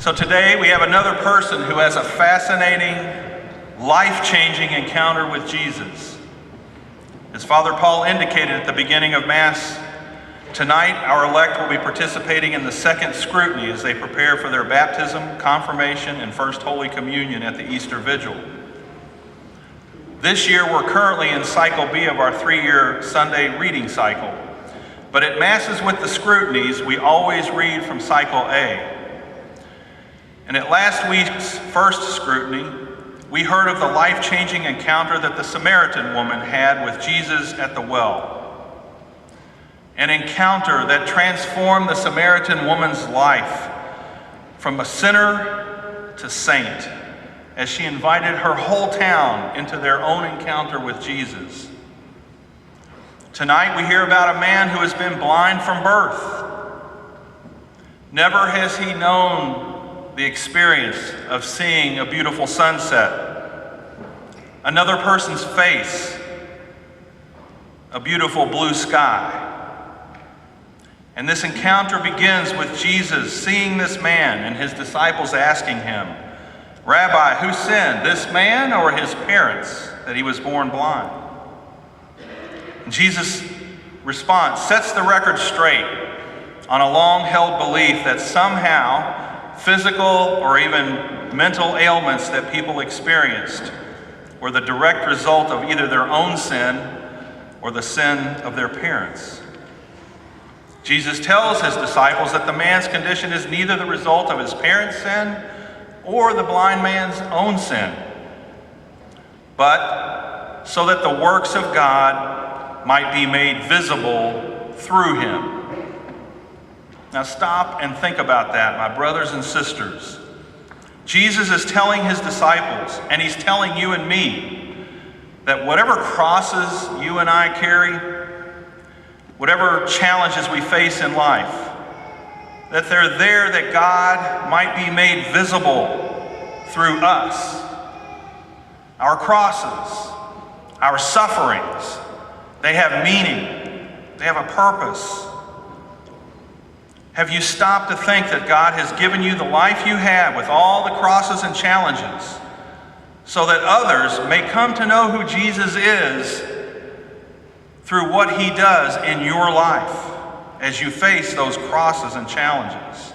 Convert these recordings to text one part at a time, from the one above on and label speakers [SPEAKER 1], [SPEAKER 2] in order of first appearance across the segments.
[SPEAKER 1] So today we have another person who has a fascinating, life-changing encounter with Jesus. As Father Paul indicated at the beginning of Mass, tonight our elect will be participating in the Second Scrutiny as they prepare for their baptism, confirmation, and First Holy Communion at the Easter Vigil. This year we're currently in Cycle B of our 3-year Sunday reading cycle. But at Masses with the Scrutinies, we always read from Cycle A. And at last week's First Scrutiny, we heard of the life-changing encounter that the Samaritan woman had with Jesus at the well. An encounter that transformed the Samaritan woman's life from a sinner to saint, as she invited her whole town into their own encounter with Jesus. Tonight we hear about a man who has been blind from birth. Never has he known the experience of seeing a beautiful sunset, another person's face, a beautiful blue sky. And this encounter begins with Jesus seeing this man and his disciples asking him, "Rabbi, who sinned, this man or his parents, that he was born blind?" And Jesus' response sets the record straight on a long-held belief that somehow physical or even mental ailments that people experienced were the direct result of either their own sin or the sin of their parents. Jesus tells his disciples that the man's condition is neither the result of his parents' sin or the blind man's own sin, but so that the works of God might be made visible through him. Now stop and think about that, my brothers and sisters. Jesus is telling his disciples, and he's telling you and me, that whatever crosses you and I carry, whatever challenges we face in life, that they're there that God might be made visible through us. Our crosses, our sufferings, they have meaning, they have a purpose. Have you stopped to think that God has given you the life you have with all the crosses and challenges so that others may come to know who Jesus is through what he does in your life as you face those crosses and challenges?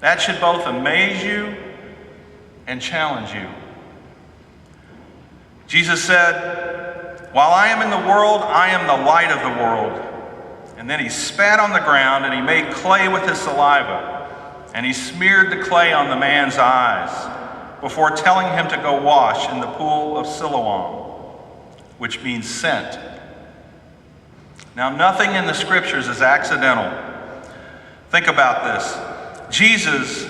[SPEAKER 1] That should both amaze you and challenge you. Jesus said, "While I am in the world, I am the light of the world." And then he spat on the ground and he made clay with his saliva. And he smeared the clay on the man's eyes before telling him to go wash in the pool of Siloam, which means sent. Now, nothing in the scriptures is accidental. Think about this. Jesus,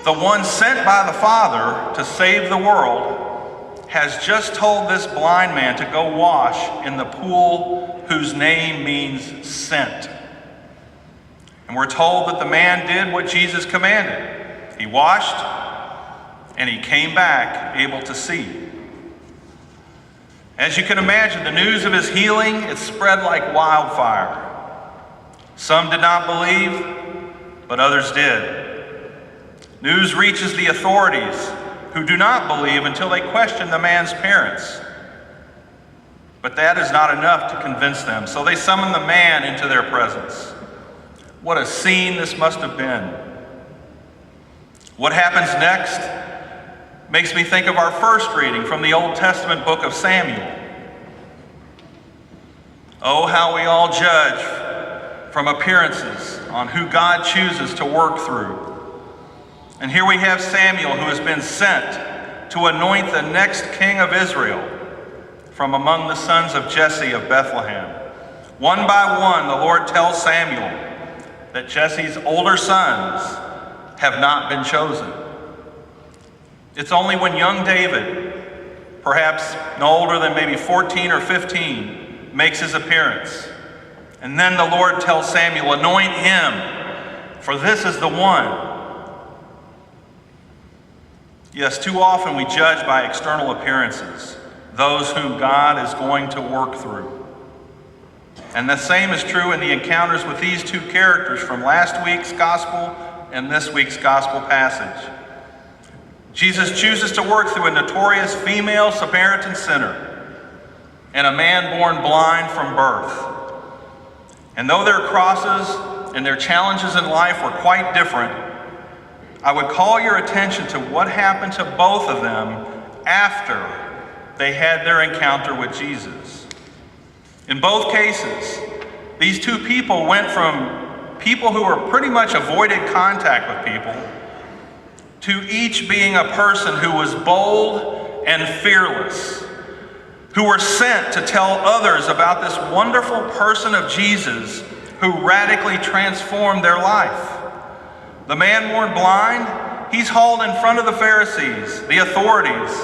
[SPEAKER 1] the one sent by the Father to save the world, has just told this blind man to go wash in the pool whose name means sent. And we're told that the man did what Jesus commanded. He washed, and he came back able to see. As you can imagine, the news of his healing, it spread like wildfire. Some did not believe, but others did. News reaches the authorities, who do not believe until they question the man's parents. But that is not enough to convince them, so they summon the man into their presence. What a scene this must have been. What happens next makes me think of our first reading from the Old Testament book of Samuel. Oh, how we all judge from appearances on who God chooses to work through. And here we have Samuel, who has been sent to anoint the next king of Israel from among the sons of Jesse of Bethlehem. One by one, the Lord tells Samuel that Jesse's older sons have not been chosen. It's only when young David, perhaps no older than maybe 14 or 15, makes his appearance. And then the Lord tells Samuel, "Anoint him, for this is the one." Yes, too often we judge by external appearances, those whom God is going to work through. And the same is true in the encounters with these two characters from last week's gospel in this week's gospel passage. Jesus chooses to work through a notorious female Samaritan sinner and a man born blind from birth. And though their crosses and their challenges in life were quite different, I would call your attention to what happened to both of them after they had their encounter with Jesus. In both cases, these two people went from people who were pretty much avoided contact with people to each being a person who was bold and fearless, who were sent to tell others about this wonderful person of Jesus who radically transformed their life. The man born blind, he's hauled in front of the Pharisees, the authorities,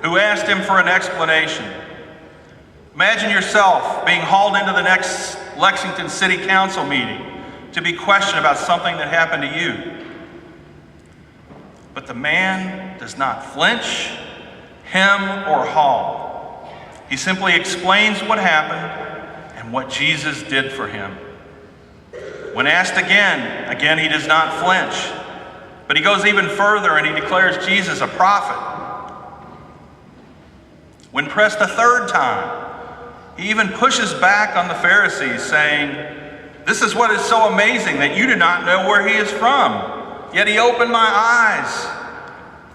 [SPEAKER 1] who asked him for an explanation. Imagine yourself being hauled into the next Lexington City Council meeting to be questioned about something that happened to you. But the man does not flinch, hem, or haw. He simply explains what happened and what Jesus did for him. When asked again he does not flinch, but he goes even further and he declares Jesus a prophet. When pressed a third time, he even pushes back on the Pharisees, saying, "This is what is so amazing, that you do not know where he is from. Yet he opened my eyes.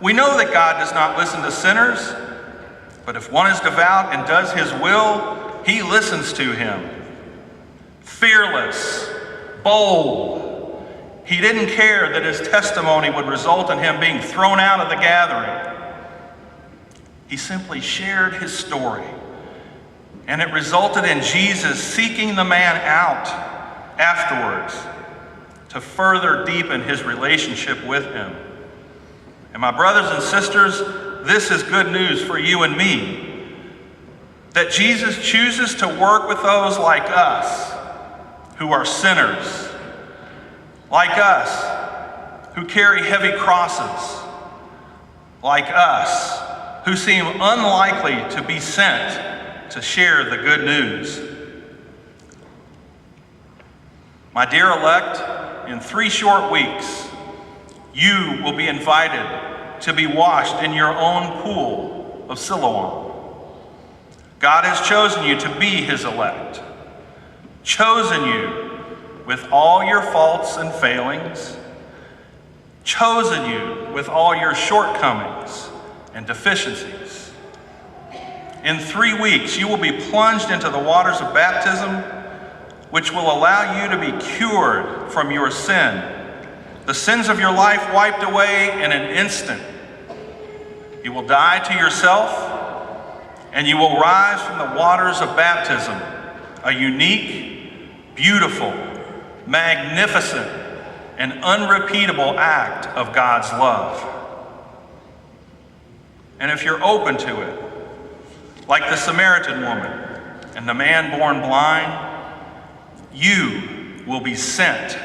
[SPEAKER 1] We know that God does not listen to sinners, but if one is devout and does his will, he listens to him." Fearless, bold. He didn't care that his testimony would result in him being thrown out of the gathering. He simply shared his story, and it resulted in Jesus seeking the man out afterwards to further deepen his relationship with him. And my brothers and sisters, this is good news for you and me, that Jesus chooses to work with those like us who are sinners, like us who carry heavy crosses, like us who seem unlikely to be sent to share the good news. My dear elect, in 3 short weeks, you will be invited to be washed in your own pool of Siloam. God has chosen you to be his elect, chosen you with all your faults and failings, chosen you with all your shortcomings and deficiencies. In 3 weeks, you will be plunged into the waters of baptism, which will allow you to be cured from your sin, the sins of your life wiped away in an instant. You will die to yourself, and you will rise from the waters of baptism, a unique, beautiful, magnificent, and unrepeatable act of God's love. And if you're open to it, like the Samaritan woman and the man born blind, you will be sent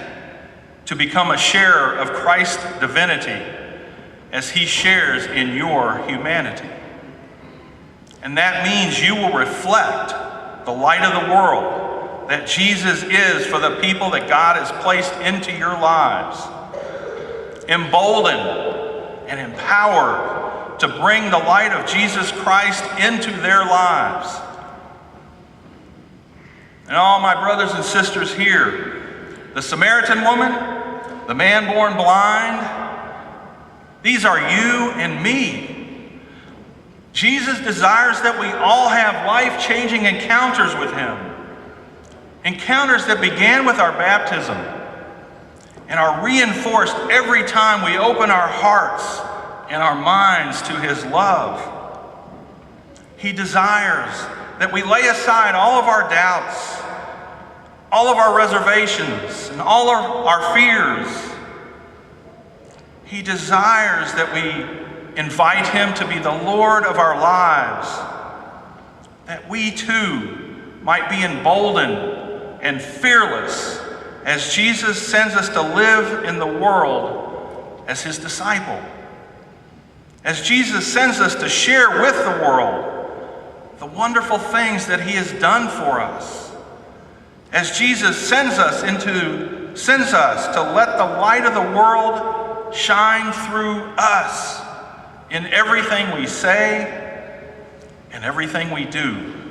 [SPEAKER 1] to become a sharer of Christ's divinity as he shares in your humanity. And that means you will reflect the light of the world that Jesus is for the people that God has placed into your lives, emboldened and empowered to bring the light of Jesus Christ into their lives. And all my brothers and sisters here, the Samaritan woman, the man born blind, these are you and me. Jesus desires that we all have life-changing encounters with him. Encounters that began with our baptism and are reinforced every time we open our hearts and our minds to his love. He desires that we lay aside all of our doubts, all of our reservations, and all of our fears. He desires that we invite him to be the Lord of our lives, that we too might be emboldened and fearless as Jesus sends us to live in the world as his disciple. As Jesus sends us to share with the world the wonderful things that he has done for us. As Jesus sends us into sends us to let the light of the world shine through us in everything we say and everything we do.